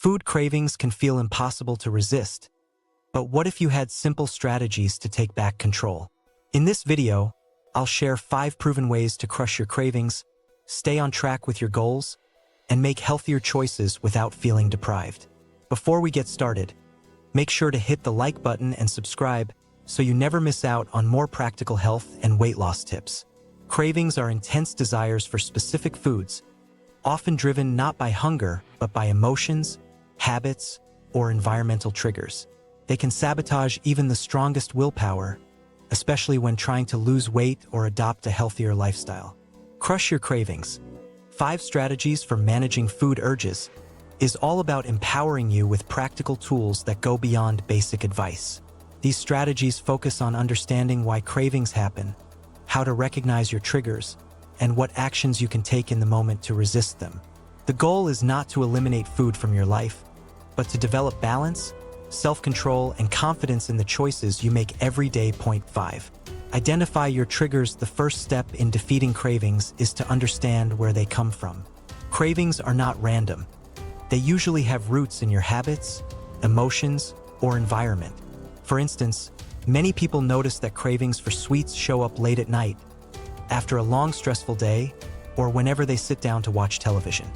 Food cravings can feel impossible to resist, but what if you had simple strategies to take back control? In this video, I'll share 5 proven ways to crush your cravings, stay on track with your goals, and make healthier choices without feeling deprived. Before we get started, make sure to hit the like button and subscribe so you never miss out on more practical health and weight loss tips. Cravings are intense desires for specific foods, often driven not by hunger, but by emotions, habits, or environmental triggers. They can sabotage even the strongest willpower, especially when trying to lose weight or adopt a healthier lifestyle. Crush your cravings. 5 strategies for managing food urges is all about empowering you with practical tools that go beyond basic advice. These strategies focus on understanding why cravings happen, how to recognize your triggers, and what actions you can take in the moment to resist them. The goal is not to eliminate food from your life, but to develop balance, self-control, and confidence in the choices you make every day. Point 5. Identify your triggers. The first step in defeating cravings is to understand where they come from. Cravings are not random. They usually have roots in your habits, emotions, or environment. For instance, many people notice that cravings for sweets show up late at night, after a long stressful day, or whenever they sit down to watch television.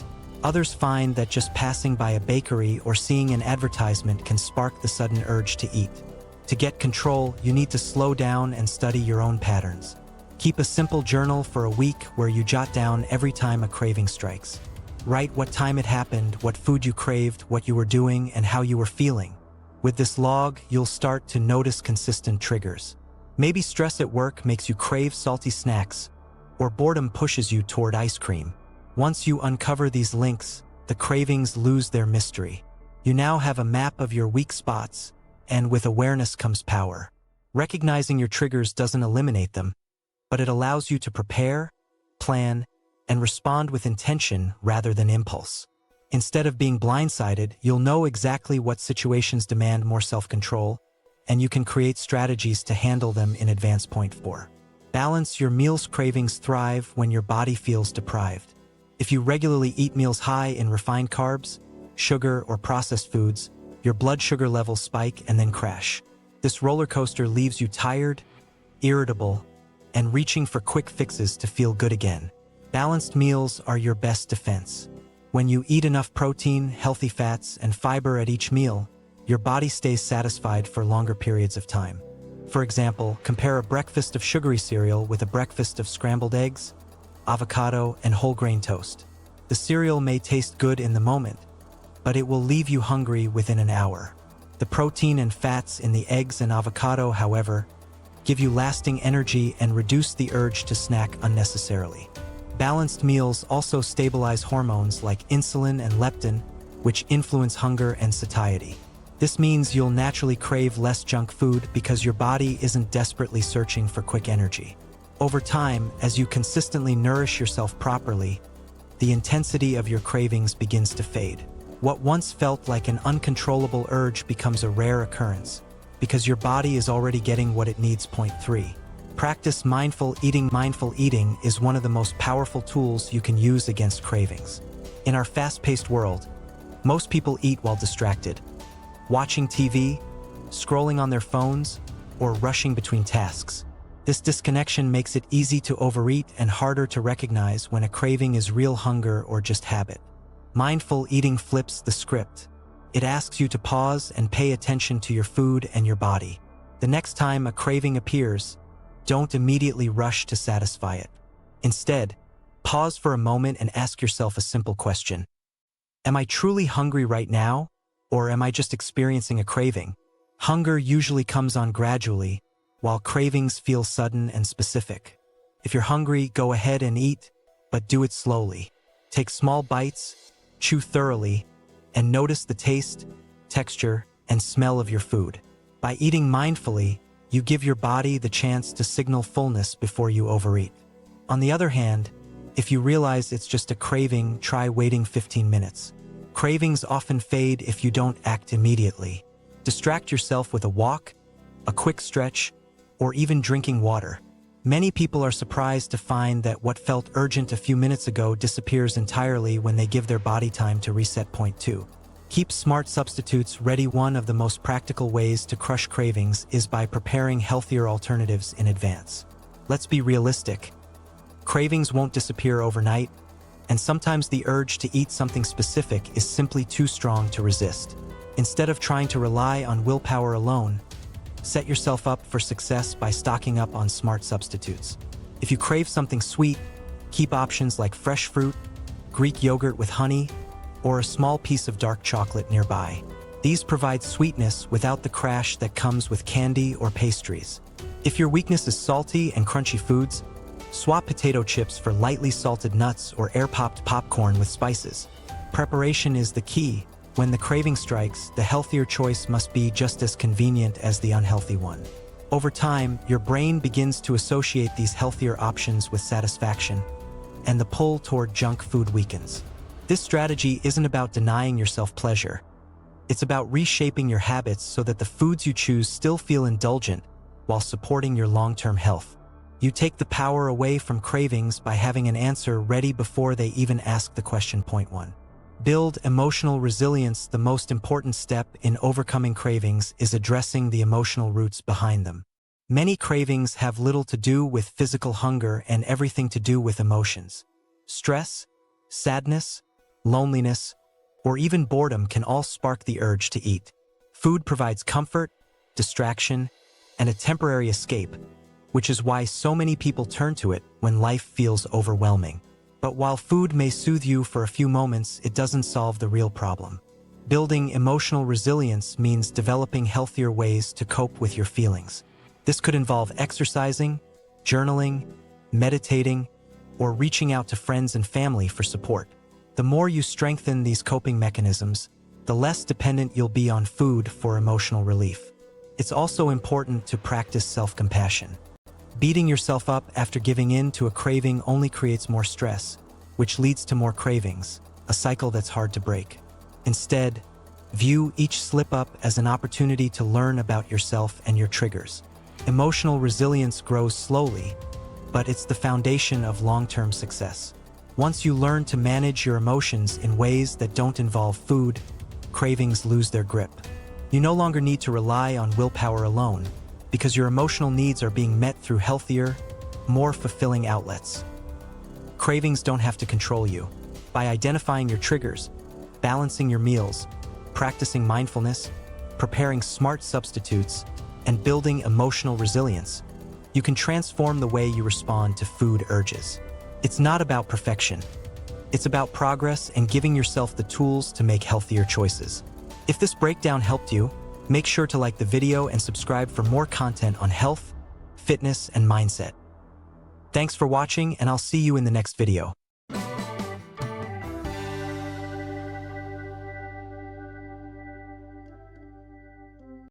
Others find that just passing by a bakery or seeing an advertisement can spark the sudden urge to eat. To get control, you need to slow down and study your own patterns. Keep a simple journal for a week where you jot down every time a craving strikes. Write what time it happened, what food you craved, what you were doing, and how you were feeling. With this log, you'll start to notice consistent triggers. Maybe stress at work makes you crave salty snacks, or boredom pushes you toward ice cream. Once you uncover these links, the cravings lose their mystery. You now have a map of your weak spots, and with awareness comes power. Recognizing your triggers doesn't eliminate them, but it allows you to prepare, plan, and respond with intention rather than impulse. Instead of being blindsided, you'll know exactly what situations demand more self-control, and you can create strategies to handle them in advance. Point 4. Balance your meals. Cravings thrive when your body feels deprived. If you regularly eat meals high in refined carbs, sugar, or processed foods, your blood sugar levels spike and then crash. This roller coaster leaves you tired, irritable, and reaching for quick fixes to feel good again. Balanced meals are your best defense. When you eat enough protein, healthy fats, and fiber at each meal, your body stays satisfied for longer periods of time. For example, compare a breakfast of sugary cereal with a breakfast of scrambled eggs, avocado, and whole grain toast. The cereal may taste good in the moment, but it will leave you hungry within an hour. The protein and fats in the eggs and avocado, however, give you lasting energy and reduce the urge to snack unnecessarily. Balanced meals also stabilize hormones like insulin and leptin, which influence hunger and satiety. This means you'll naturally crave less junk food because your body isn't desperately searching for quick energy. Over time, as you consistently nourish yourself properly, the intensity of your cravings begins to fade. What once felt like an uncontrollable urge becomes a rare occurrence, because your body is already getting what it needs. Point 3. Practice mindful eating. Mindful eating is one of the most powerful tools you can use against cravings. In our fast-paced world, most people eat while distracted, watching TV, scrolling on their phones, or rushing between tasks. This disconnection makes it easy to overeat and harder to recognize when a craving is real hunger or just habit. Mindful eating flips the script. It asks you to pause and pay attention to your food and your body. The next time a craving appears, don't immediately rush to satisfy it. Instead, pause for a moment and ask yourself a simple question. Am I truly hungry right now, or am I just experiencing a craving? Hunger usually comes on gradually, while cravings feel sudden and specific. If you're hungry, go ahead and eat, but do it slowly. Take small bites, chew thoroughly, and notice the taste, texture, and smell of your food. By eating mindfully, you give your body the chance to signal fullness before you overeat. On the other hand, if you realize it's just a craving, try waiting 15 minutes. Cravings often fade if you don't act immediately. Distract yourself with a walk, a quick stretch, or even drinking water. Many people are surprised to find that what felt urgent a few minutes ago disappears entirely when they give their body time to reset. Point 2. Keep smart substitutes ready. One of the most practical ways to crush cravings is by preparing healthier alternatives in advance. Let's be realistic. Cravings won't disappear overnight, and sometimes the urge to eat something specific is simply too strong to resist. Instead of trying to rely on willpower alone, set yourself up for success by stocking up on smart substitutes. If you crave something sweet, keep options like fresh fruit, Greek yogurt with honey, or a small piece of dark chocolate nearby. These provide sweetness without the crash that comes with candy or pastries. If your weakness is salty and crunchy foods, swap potato chips for lightly salted nuts or air-popped popcorn with spices. Preparation is the key. When the craving strikes, the healthier choice must be just as convenient as the unhealthy one. Over time, your brain begins to associate these healthier options with satisfaction, and the pull toward junk food weakens. This strategy isn't about denying yourself pleasure. It's about reshaping your habits so that the foods you choose still feel indulgent while supporting your long-term health. You take the power away from cravings by having an answer ready before they even ask the question. Point 1. Build emotional resilience. The most important step in overcoming cravings is addressing the emotional roots behind them. Many cravings have little to do with physical hunger and everything to do with emotions. Stress, sadness, loneliness, or even boredom can all spark the urge to eat. Food provides comfort, distraction, and a temporary escape, which is why so many people turn to it when life feels overwhelming. But while food may soothe you for a few moments, it doesn't solve the real problem. Building emotional resilience means developing healthier ways to cope with your feelings. This could involve exercising, journaling, meditating, or reaching out to friends and family for support. The more you strengthen these coping mechanisms, the less dependent you'll be on food for emotional relief. It's also important to practice self-compassion. Beating yourself up after giving in to a craving only creates more stress, which leads to more cravings, a cycle that's hard to break. Instead, view each slip-up as an opportunity to learn about yourself and your triggers. Emotional resilience grows slowly, but it's the foundation of long-term success. Once you learn to manage your emotions in ways that don't involve food, cravings lose their grip. You no longer need to rely on willpower alone, because your emotional needs are being met through healthier, more fulfilling outlets. Cravings don't have to control you. By identifying your triggers, balancing your meals, practicing mindfulness, preparing smart substitutes, and building emotional resilience, you can transform the way you respond to food urges. It's not about perfection. It's about progress and giving yourself the tools to make healthier choices. If this breakdown helped you, make sure to like the video and subscribe for more content on health, fitness, and mindset. Thanks for watching, and I'll see you in the next video.